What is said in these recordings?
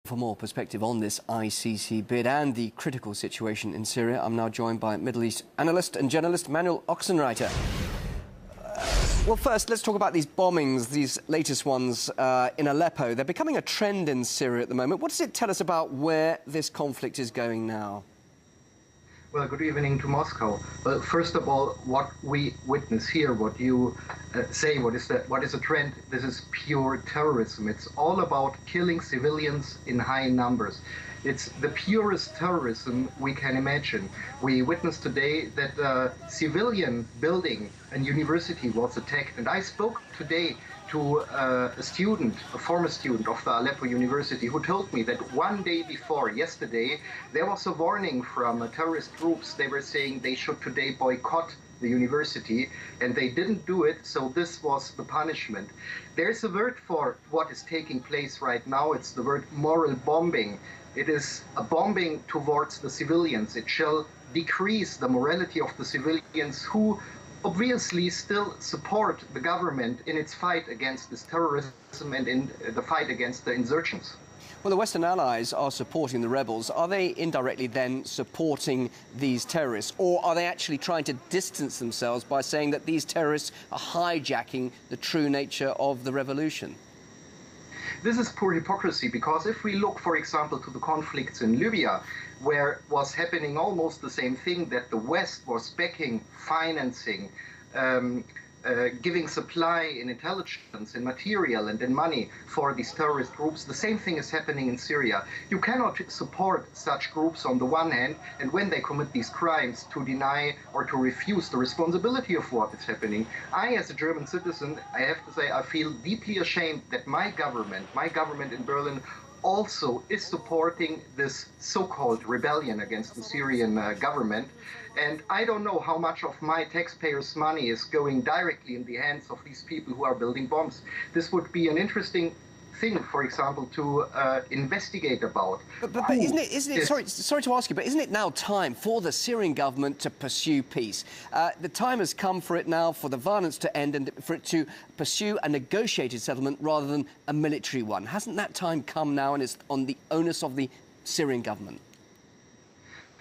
For more perspective on this ICC bid and the critical situation in Syria, I'm now joined by Middle East analyst and journalist Manuel Ochsenreiter. Well, first, let's talk about these bombings, these latest ones in Aleppo. They're becoming a trend in Syria at the moment. What does it tell us about where this conflict is going now? Well, good evening to Moscow. Well, first of all, what we witness here, what you say, what is a trend? This is pure terrorism. It's all about killing civilians in high numbers. It's the purest terrorism we can imagine. We witnessed today that a civilian building and university was attacked, and I spoke today to a student, a former student of the Aleppo University, who told me that one day before, yesterday, there was a warning from terrorist groups. They were saying they should today boycott the university, and they didn't do it, so this was the punishment. There's a word for what is taking place right now. It's the word moral bombing. It is a bombing towards the civilians. It shall decrease the morality of the civilians who obviously still support the government in its fight against this terrorism and in the fight against the insurgents. Well, the Western allies are supporting the rebels. Are they indirectly then supporting these terrorists, or are they actually trying to distance themselves by saying that these terrorists are hijacking the true nature of the revolution? This is poor hypocrisy, because if we look, for example, to the conflicts in Libya, where was happening almost the same thing, that the West was backing, financing, giving supply in intelligence, in material and in money for these terrorist groups. The same thing is happening in Syria. You cannot support such groups on the one hand, and when they commit these crimes, to deny or to refuse the responsibility of what is happening. I, as a German citizen, I have to say I feel deeply ashamed that my government in Berlin, also is supporting this so-called rebellion against the Syrian government. And I don't know how much of my taxpayers' money is going directly in the hands of these people who are building bombs. This would be an interesting thing, for example, to investigate about. But isn't it sorry to ask you, but isn't it now time for the Syrian government to pursue peace? The time has come for it now, for the violence to end and for it to pursue a negotiated settlement rather than a military one. Hasn't that time come now, and it's on the onus of the Syrian government?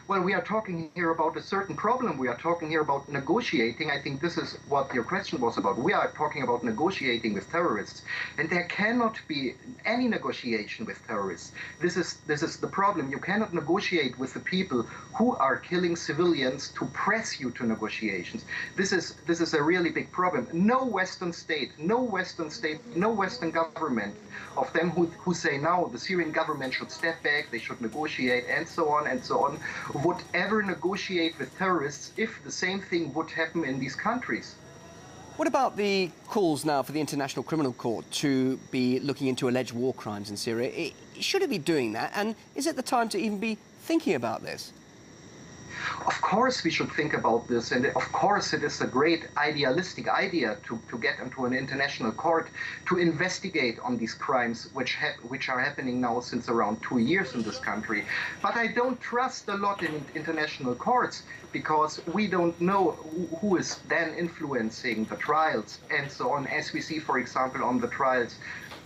Well, we are talking here about a certain problem. We are talking here about negotiating. I think this is what your question was about. We are talking about negotiating with terrorists, and there cannot be any negotiation with terrorists. This is the problem. You cannot negotiate with the people who are killing civilians to press you to negotiations. This is a really big problem. No Western state, no Western government of them who say now the Syrian government should step back, they should negotiate, and so on, would ever negotiate with terrorists if the same thing would happen in these countries. What about the calls now for the International Criminal Court to be looking into alleged war crimes in Syria? Should it be doing that? And is it the time to even be thinking about this? Of course we should think about this, and of course it is a great idealistic idea to get into an international court to investigate on these crimes which are happening now since around 2 years in this country. But I don't trust a lot in international courts, because we don't know who is then influencing the trials and so on, as we see, for example, on the trials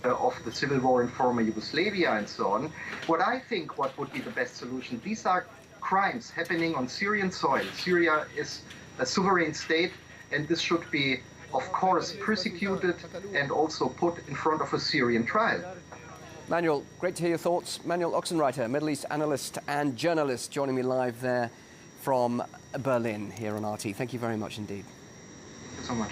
of the civil war in former Yugoslavia and so on. What I think what would be the best solution, these are crimes happening on Syrian soil. Syria is a sovereign state, and this should be, of course, persecuted and also put in front of a Syrian trial. Manuel, great to hear your thoughts. Manuel Ochsenreiter, Middle East analyst and journalist, joining me live there from Berlin here on RT. Thank you very much indeed. Thank you so much.